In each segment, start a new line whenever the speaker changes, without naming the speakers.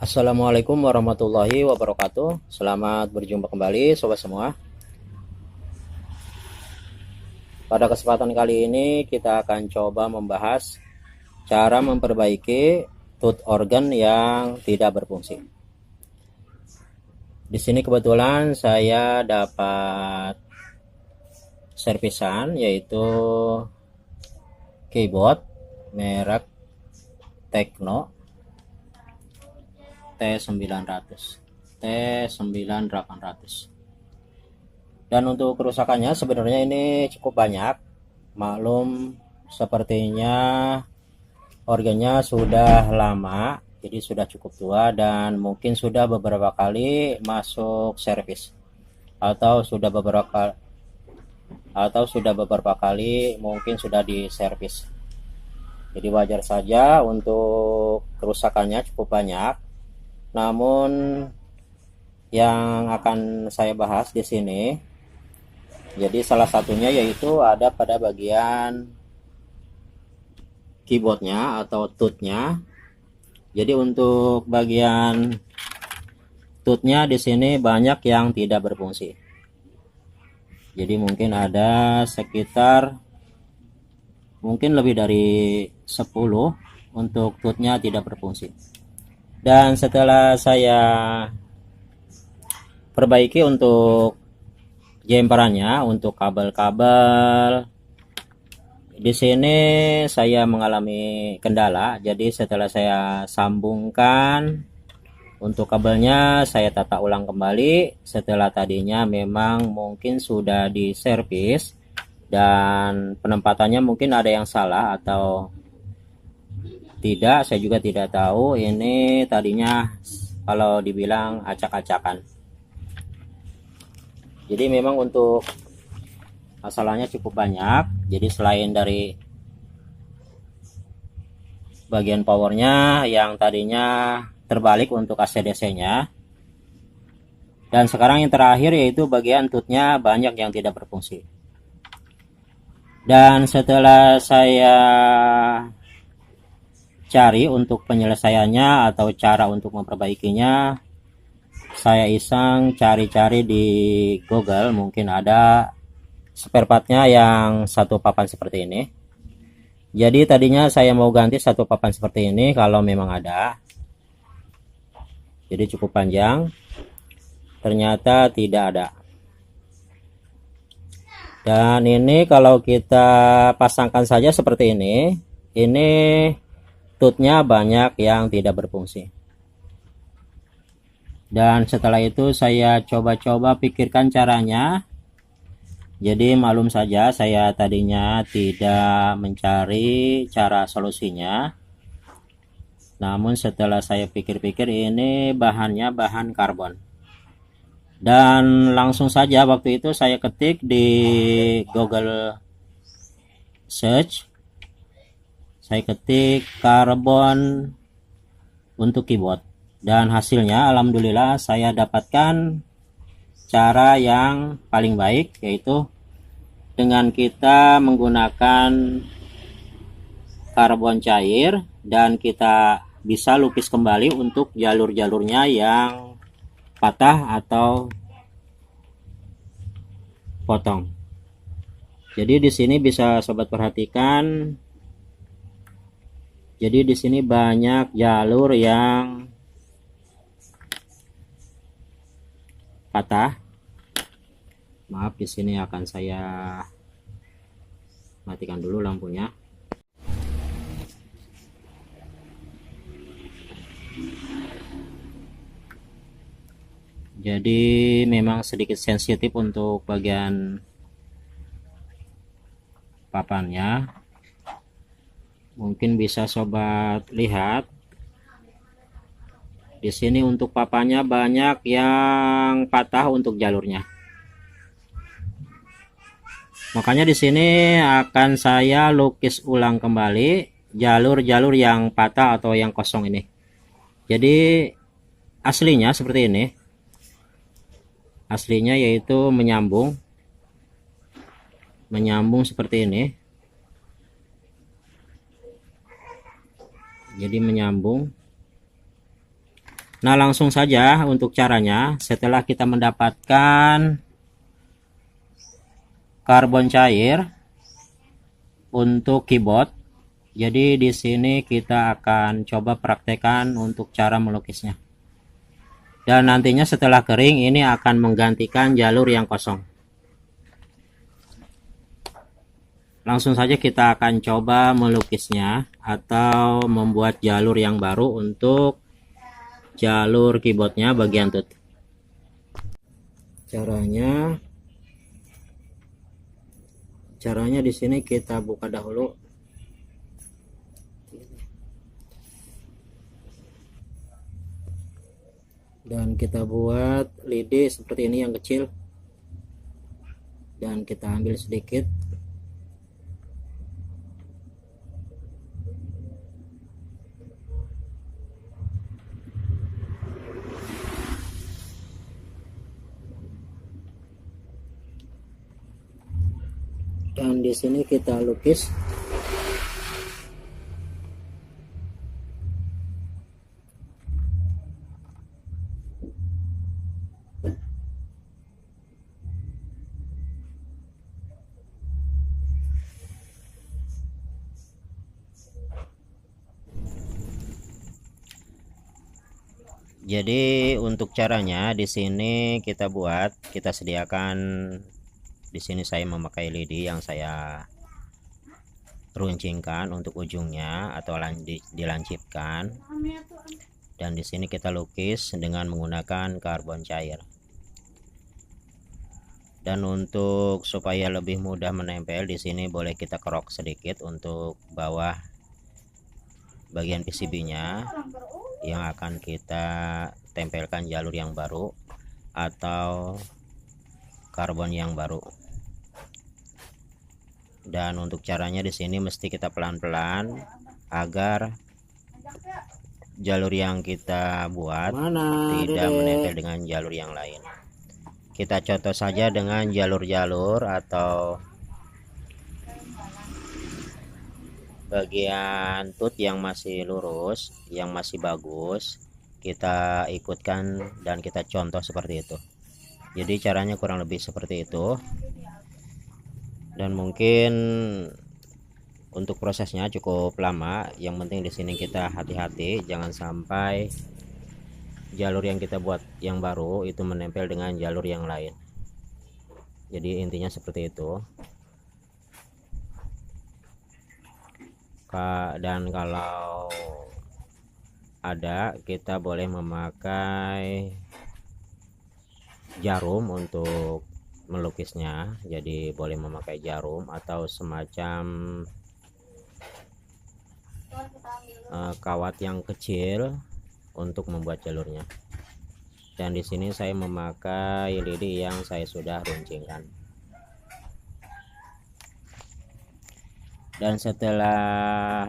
Assalamualaikum warahmatullahi wabarakatuh. Selamat berjumpa kembali sobat semua. Pada kesempatan kali ini kita akan coba membahas cara memperbaiki tooth organ yang tidak berfungsi. Di sini kebetulan saya dapat servisan yaitu keyboard merek Tecno T900 T9800. Dan untuk kerusakannya sebenarnya ini cukup banyak. Maklum sepertinya organnya sudah lama, jadi sudah cukup tua dan mungkin sudah beberapa kali masuk servis atau sudah beberapa kali mungkin sudah diservis. Jadi wajar saja untuk kerusakannya cukup banyak. Namun yang akan saya bahas di sini, jadi salah satunya yaitu ada pada bagian keyboardnya atau toothnya. Jadi untuk bagian toothnya di sini banyak yang tidak berfungsi. Jadi mungkin ada sekitar mungkin lebih dari 10 untuk toothnya tidak berfungsi. Dan setelah saya perbaiki untuk jemperannya, untuk kabel-kabel, di sini saya mengalami kendala. Jadi setelah saya sambungkan untuk kabelnya, saya tata ulang kembali. Setelah tadinya memang mungkin sudah diservis dan penempatannya mungkin ada yang salah atau tidak, saya juga tidak tahu. Ini tadinya kalau dibilang acak-acakan. Jadi memang untuk masalahnya cukup banyak. Jadi selain dari bagian powernya yang tadinya terbalik untuk AC/DC-nya, dan sekarang yang terakhir yaitu bagian toothnya banyak yang tidak berfungsi. Dan setelah saya cari untuk penyelesaiannya atau cara untuk memperbaikinya, saya iseng cari-cari di Google, mungkin ada spare partnya yang satu papan seperti ini. Jadi tadinya saya mau ganti satu papan seperti ini kalau memang ada. Jadi cukup panjang, ternyata tidak ada. Dan ini kalau kita pasangkan saja seperti ini toothnya banyak yang tidak berfungsi. Dan setelah itu saya coba-coba pikirkan caranya. Jadi maklum saja saya tadinya tidak mencari cara solusinya. Namun setelah saya pikir-pikir, ini bahannya bahan karbon. Dan langsung saja waktu itu saya ketik di Google search, saya ketik karbon untuk keyboard, dan hasilnya alhamdulillah saya dapatkan cara yang paling baik, yaitu dengan kita menggunakan karbon cair dan kita bisa lukis kembali untuk jalur-jalurnya yang patah atau potong. Jadi di sini bisa sobat perhatikan. Jadi di sini banyak jalur yang patah. Maaf, di sini akan saya matikan dulu lampunya. Jadi memang sedikit sensitif untuk bagian papannya. Mungkin bisa sobat lihat. Di sini untuk papannya banyak yang patah untuk jalurnya. Makanya di sini akan saya lukis ulang kembali jalur-jalur yang patah atau yang kosong ini. Jadi aslinya seperti ini. Aslinya yaitu menyambung seperti ini. Jadi menyambung Nah, langsung saja untuk caranya. Setelah kita mendapatkan karbon cair untuk keyboard, jadi di sini kita akan coba praktekkan untuk cara melukisnya. Dan nantinya setelah kering ini akan menggantikan jalur yang kosong. Langsung saja kita akan coba melukisnya atau membuat jalur yang baru untuk jalur keyboardnya bagian tut. Caranya di sini kita buka dahulu. Dan kita buat lidi seperti ini yang kecil. Dan kita ambil sedikit. Dan di sini kita lukis. Jadi untuk caranya di sini kita sediakan. Di sini saya memakai lidi yang saya runcingkan untuk ujungnya atau dilancipkan. Dan di sini kita lukis dengan menggunakan karbon cair. Dan untuk supaya lebih mudah menempel, di sini boleh kita kerok sedikit untuk bawah bagian PCB-nya yang akan kita tempelkan jalur yang baru atau karbon yang baru. Dan untuk caranya di sini mesti kita pelan-pelan agar jalur yang kita buat tidak menempel dengan jalur yang lain. Kita contoh saja dengan jalur-jalur atau bagian tut yang masih lurus, yang masih bagus, kita ikutkan dan kita contoh seperti itu. Jadi caranya kurang lebih seperti itu. Dan mungkin untuk prosesnya cukup lama. Yang penting di sini kita hati-hati, jangan sampai jalur yang kita buat yang baru itu menempel dengan jalur yang lain. Jadi intinya seperti itu. Dan kalau ada, kita boleh memakai jarum untuk melukisnya. Jadi boleh memakai jarum atau semacam kawat yang kecil untuk membuat jalurnya. Dan di sini saya memakai lidi yang saya sudah runcingkan. Dan setelah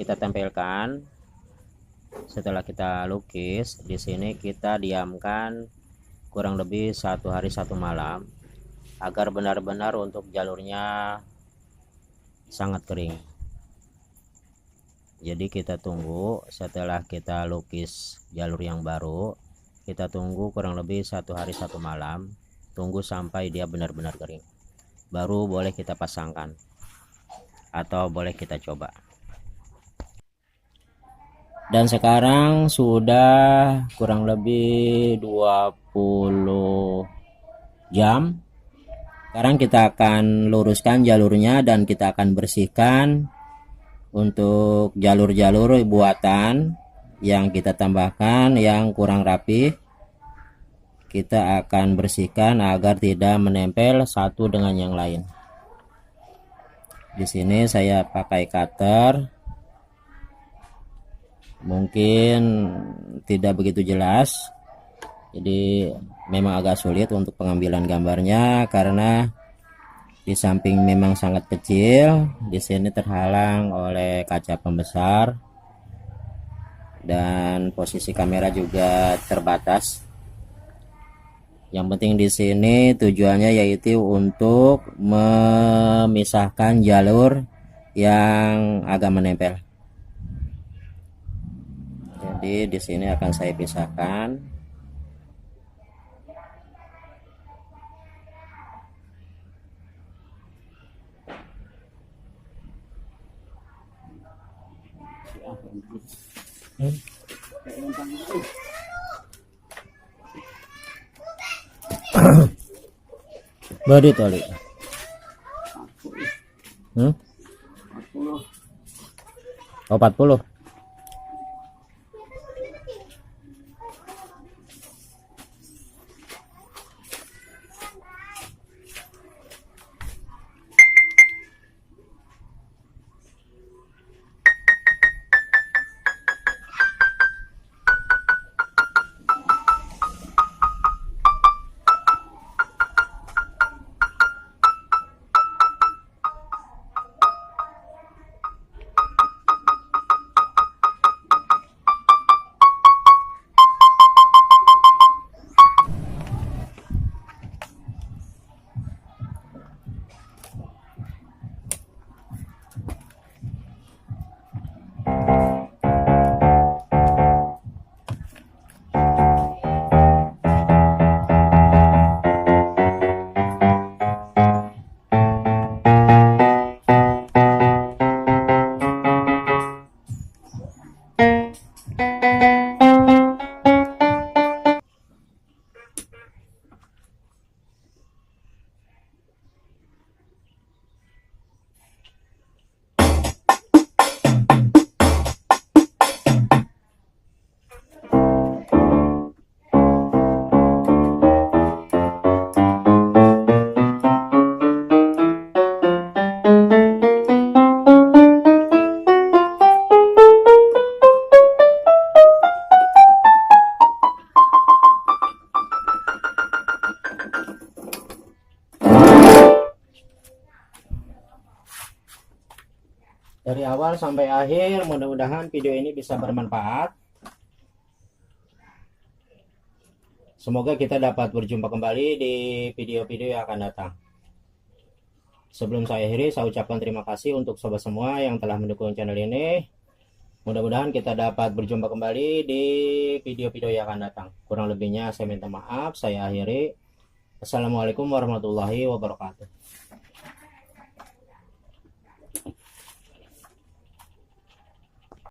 kita tempelkan, setelah kita lukis, di sini kita diamkan kurang lebih 1 hari 1 malam agar benar-benar untuk jalurnya sangat kering. Jadi kita tunggu setelah kita lukis jalur yang baru, kita tunggu kurang lebih 1 hari 1 malam, tunggu sampai dia benar-benar kering, baru boleh kita pasangkan atau boleh kita coba. Dan sekarang sudah kurang lebih 20 jam. Sekarang kita akan luruskan jalurnya dan kita akan bersihkan untuk jalur-jalur buatan yang kita tambahkan yang kurang rapi. Kita akan bersihkan agar tidak menempel satu dengan yang lain. Di sini saya pakai cutter. Mungkin tidak begitu jelas, jadi memang agak sulit untuk pengambilan gambarnya karena di samping memang sangat kecil, di sini terhalang oleh kaca pembesar dan posisi kamera juga terbatas. Yang penting di sini tujuannya yaitu untuk memisahkan jalur yang agak menempel. Jadi di sini akan saya pisahkan. Badi tali. Oh, 40. Dari awal sampai akhir, mudah-mudahan video ini bisa bermanfaat. Semoga kita dapat berjumpa kembali di video-video yang akan datang. Sebelum saya akhiri, saya ucapkan terima kasih untuk sobat semua yang telah mendukung channel ini. Mudah-mudahan kita dapat berjumpa kembali di video-video yang akan datang. Kurang lebihnya saya minta maaf, saya akhiri. Assalamualaikum warahmatullahi wabarakatuh.